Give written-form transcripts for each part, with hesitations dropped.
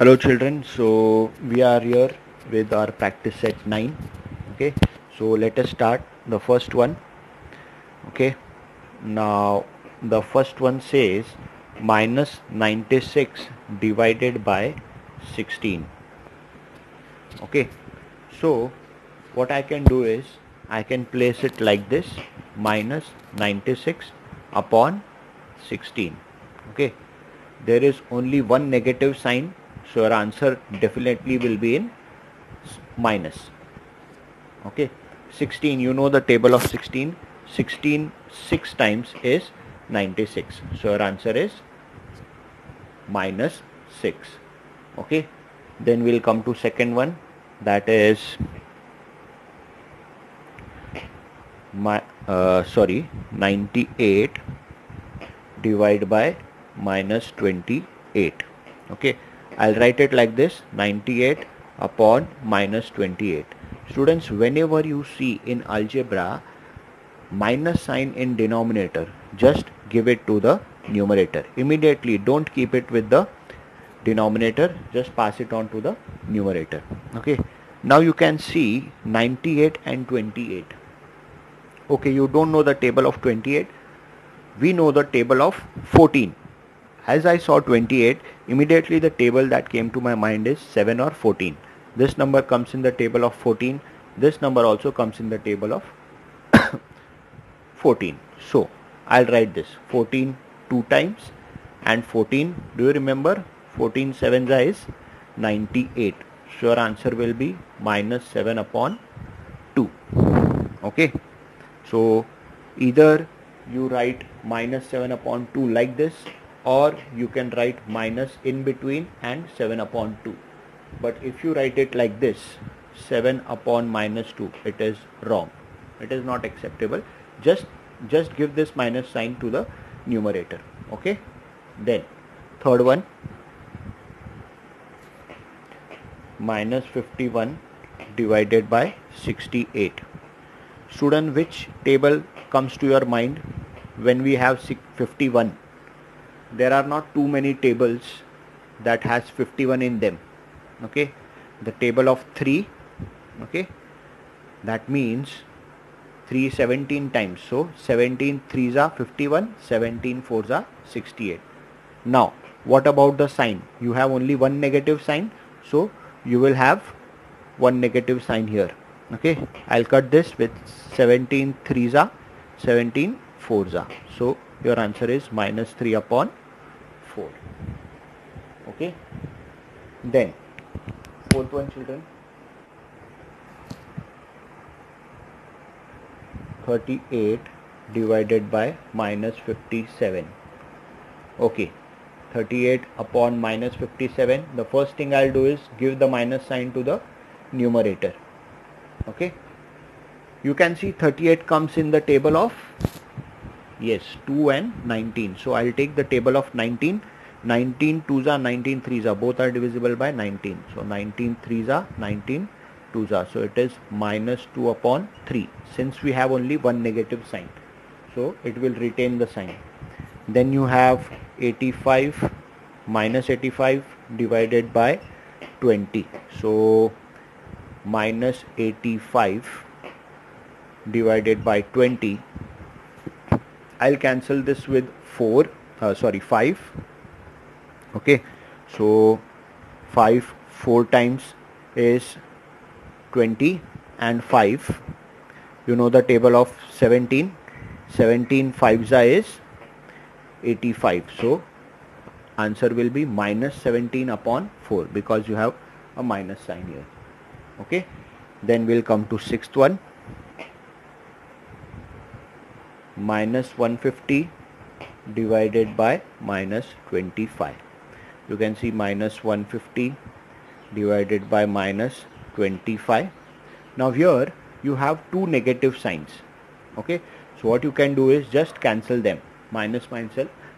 Hello children, so we are here with our practice set 9. Okay, so let us start the first one. Okay, now the first one says minus 96 divided by 16. Okay, so what I can do is I can place it like this, minus 96 upon 16. Okay, there is only one negative sign, so your answer definitely will be in minus. Okay, 16, you know the table of 16. 16 6 times is 96, so your answer is minus 6. Okay, then we'll come to second one, that is 98 divided by minus 28. Okay, I'll write it like this, 98 upon minus 28. Students, whenever you see in algebra minus sign in denominator, just give it to the numerator immediately. Don't keep it with the denominator, just pass it on to the numerator. Okay, now you can see 98 and 28. Okay, you don't know the table of 28. We know the table of 14. As I saw 28, immediately the table that came to my mind is 7 or 14. This number comes in the table of 14. This number also comes in the table of 14. So I'll write this 14 two times and 14. Do you remember 14 7 is 98. So your answer will be minus 7 upon 2. Okay. So either you write minus 7 upon 2 like this, or you can write minus in between and 7 upon 2. But if you write it like this, 7 upon minus 2, it is wrong. It is not acceptable. Just give this minus sign to the numerator. Okay. Then third one, minus 51 divided by 68. Student, which table comes to your mind when we have 51? There are not too many tables that has 51 in them. Okay, the table of 3. Okay, that means 3 17 times, so 17 3s are 51, 17 4s are 68. Now what about the sign? You have only one negative sign, so you will have one negative sign here. Okay, I'll cut this with 17 3s are 17 4s are, so your answer is minus 3 upon 4. Okay, then fourth one, children, 38 divided by minus 57. Okay, 38 upon minus 57. The first thing I'll do is give the minus sign to the numerator. Okay, you can see 38 comes in the table of, yes, 2 and 19. So I'll take the table of 19. 19 2s are 19 3s are, both are divisible by 19. So 19 3s are 19 2s are. So it is minus 2 upon 3. Since we have only one negative sign, so it will retain the sign. Then you have 85 minus 85 divided by 20. So minus 85 divided by 20. I'll cancel this with 5. Okay, so 5 4 times is 20 and 5. You know the table of 17. 17 5s is 85. So answer will be minus 17 upon 4 because you have a minus sign here. Okay, then we'll come to sixth one, minus 150 divided by minus 25. You can see minus 150 divided by minus 25. Now here you have two negative signs. Okay, so what you can do is just cancel them. Minus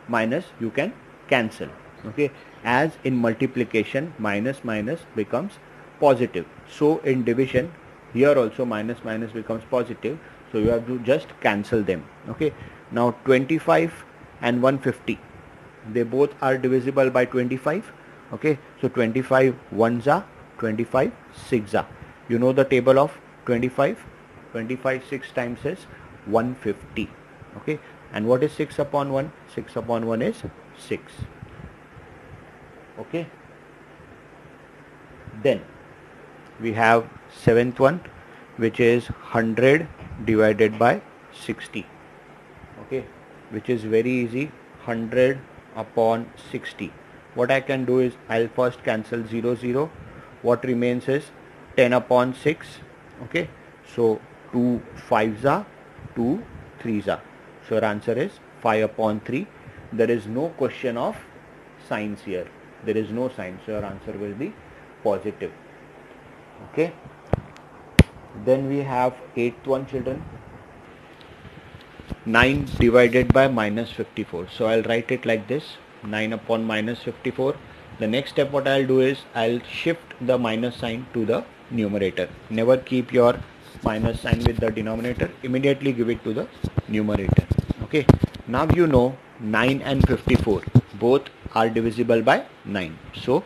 minus you can cancel. Okay, as in multiplication minus minus becomes positive, so in division here also minus minus becomes positive, so you have to just cancel them. Okay, now 25 and 150, they both are divisible by 25, Okay, so 25 ones are 25 six are. You know the table of 25? 25 6 times is 150. Okay, and what is 6 upon 1? 6 upon 1 is 6. Okay, then we have seventh one, which is 100 divided by 60. Okay, which is very easy. 100 upon 60. What I can do is I'll first cancel 0 0. What remains is 10 upon 6. Okay, so 2 5s are 2 3s are. So your answer is 5 upon 3. There is no question of signs here. There is no sign, so your answer will be positive. Okay, then we have eighth one, children. 9 divided by minus 54. So I'll write it like this, 9 upon minus 54. The next step what I'll do is I'll shift the minus sign to the numerator. Never keep your minus sign with the denominator. Immediately give it to the numerator. Okay. Now you know 9 and 54 both are divisible by 9. So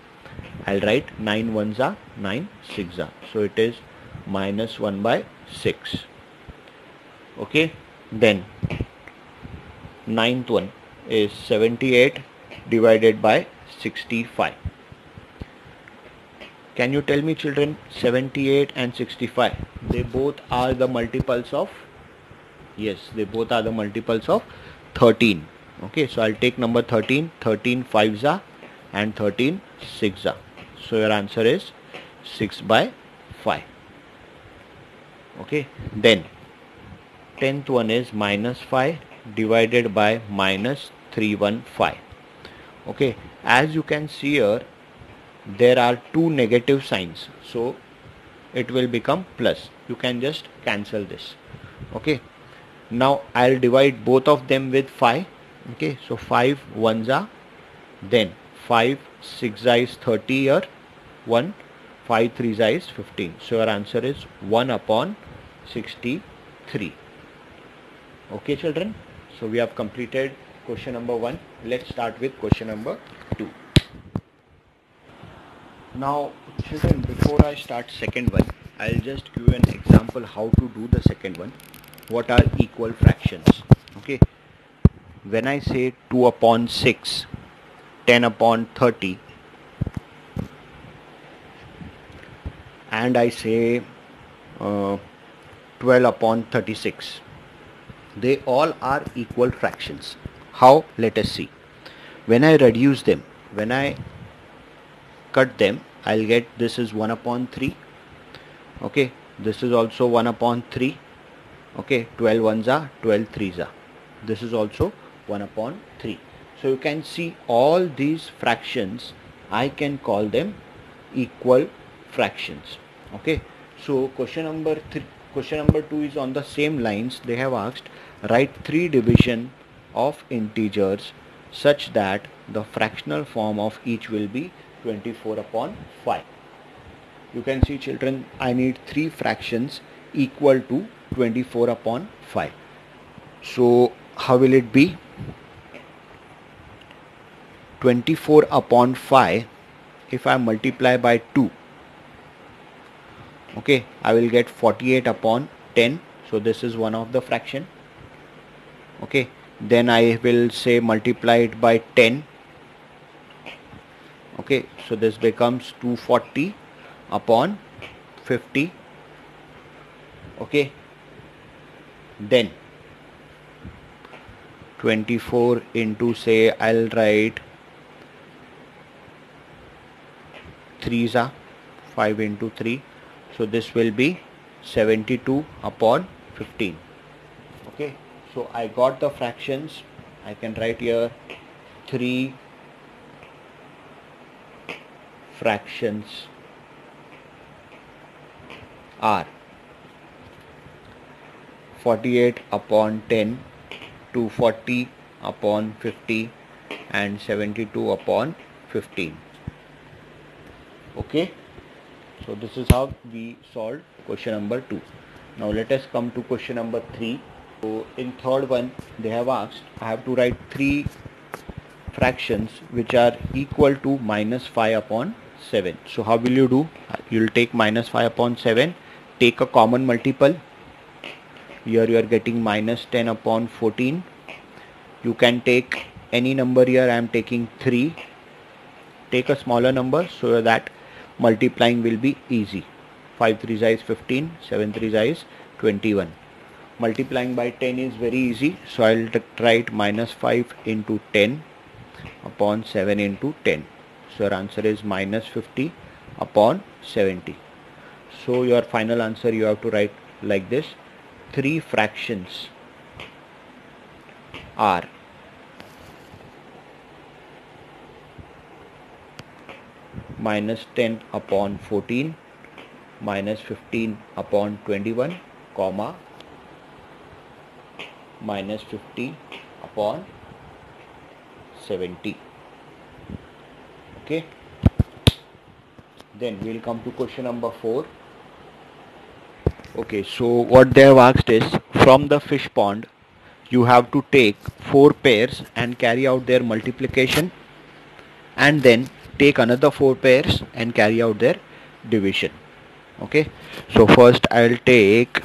I'll write 9 ones are 9 six are. So it is minus 1 by 6. Okay. Then ninth one is 78 divided by 65. Can you tell me, children, 78 and 65, they both are the multiples of? Yes, they both are the multiples of 13. Okay, so I'll take number 13. 13 5s are and 13 6s are. So your answer is 6 by 5. Okay, then 10th one is minus 5 divided by minus 315. Okay, as you can see here, there are two negative signs, so it will become plus. You can just cancel this. Okay, now I'll divide both of them with 5. Okay, so 5 ones are, then 5 6 is 30 here, 1 5 3 is 15. So your answer is 1 upon 63. Okay, children, so we have completed question number 1. Let's start with question number 2. Now, children, before I start second one, I'll just give you an example how to do the second one. What are equal fractions? Okay, when I say 2 upon 6, 10 upon 30, and I say 12 upon 36, they all are equal fractions. How? Let us see. When I reduce them, when I cut them, I'll get this is 1 upon 3. Okay, this is also 1 upon 3. Okay, 12 ones are, 12 threes are. This is also 1 upon 3. So you can see all these fractions, I can call them equal fractions. Okay, so question number 2 is on the same lines. They have asked, write 3 division of integers such that the fractional form of each will be 24 upon 5. You can see, children, I need 3 fractions equal to 24 upon 5. So how will it be? 24 upon 5, if I multiply by 2, okay, I will get 48 upon 10. So this is one of the fraction. Okay, then I will say multiply it by 10. Okay, so this becomes 240 upon 50. Okay, then 24 into, say, I'll write 3s are 5 into 3. So this will be 72 upon 15. Okay, so I got the fractions. I can write here 3 fractions are 48 upon 10, 240 upon 50 and 72 upon 15. Okay, so this is how we solved question number 2. Now let us come to question number 3. So in third one, they have asked, I have to write 3 fractions which are equal to minus 5 upon 7. So how will you do? You'll take minus 5 upon 7, take a common multiple. Here you are getting minus 10 upon 14. You can take any number here. I am taking 3. Take a smaller number so that multiplying will be easy. 5 3 is 15, 7 3 is 21. Multiplying by 10 is very easy, so I'll write minus 5 into 10 upon 7 into 10. So your answer is minus 50 upon 70. So your final answer you have to write like this: 3 fractions are minus 10 upon 14, minus 15 upon 21, comma, minus 50 upon 70. Okay. Then we'll come to question number 4. Okay, so what they have asked is, from the fish pond you have to take 4 pairs and carry out their multiplication, and then take another 4 pairs and carry out their division. Okay, so first I'll take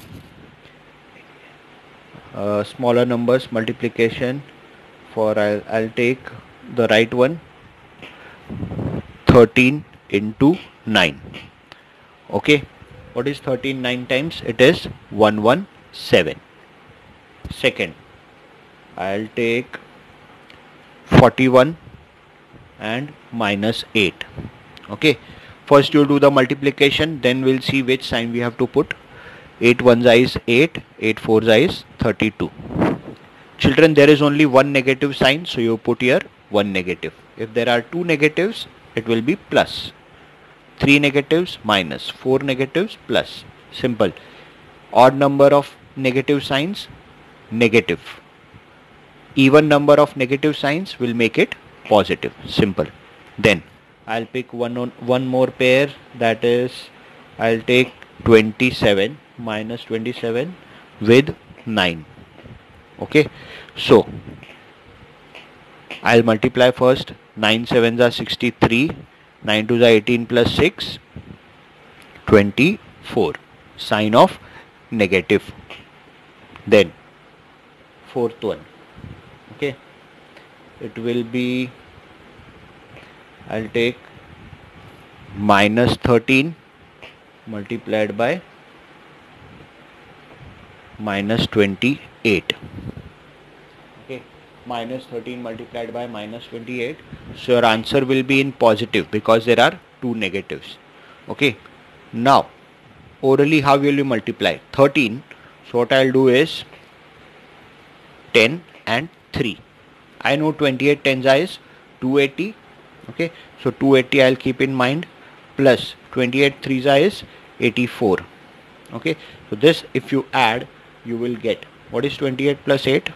smaller numbers multiplication. For I'll take the right one, 13 into 9. Okay, what is 13 9 times? It is 117. Second, I'll take 41 and minus 8. Okay, first you do the multiplication, then we'll see which sign we have to put. 8 1 is 8, 8 4 is 32. Children, there is only one negative sign, so you put here one negative. If there are two negatives, it will be plus. 3 negatives minus, 4 negatives plus. Simple. Odd number of negative signs, negative. Even number of negative signs will make it positive. Simple. Then I'll pick one more pair, that is I'll take 27 minus 27 with 9. Okay, so I'll multiply first. 9 7s are 63, 9 2s are 18 plus 6, 24. Sign of negative. Then fourth one. Okay, it will be, I'll take minus 13 multiplied by minus 28. Okay, minus 13 multiplied by minus 28. So your answer will be in positive because there are two negatives. Okay, now orally how will you multiply 13? So what I'll do is 10 and 3. I know 28 tens is 280. Okay, so 280 I'll keep in mind, plus 28 threes is 84. Okay, so this if you add, you will get, what is 28 plus 8?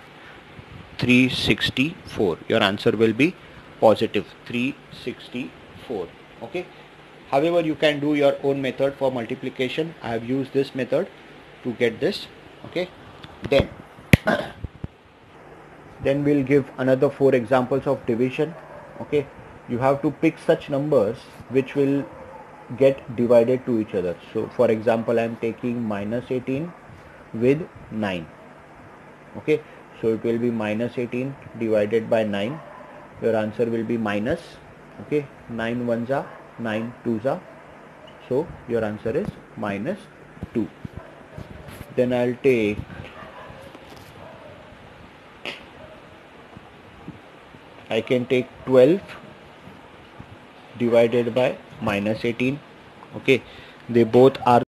364. Your answer will be positive 364. Okay, however you can do your own method for multiplication. I have used this method to get this. Okay, then we'll give another 4 examples of division. Okay, you have to pick such numbers which will get divided to each other. So for example, I am taking minus 18 with 9. Okay, so it will be minus 18 divided by 9. Your answer will be minus. Okay, 9 ones are 9 twos are, so your answer is minus 2. Then I'll take I can take 12 divided by minus 18. Okay, they both are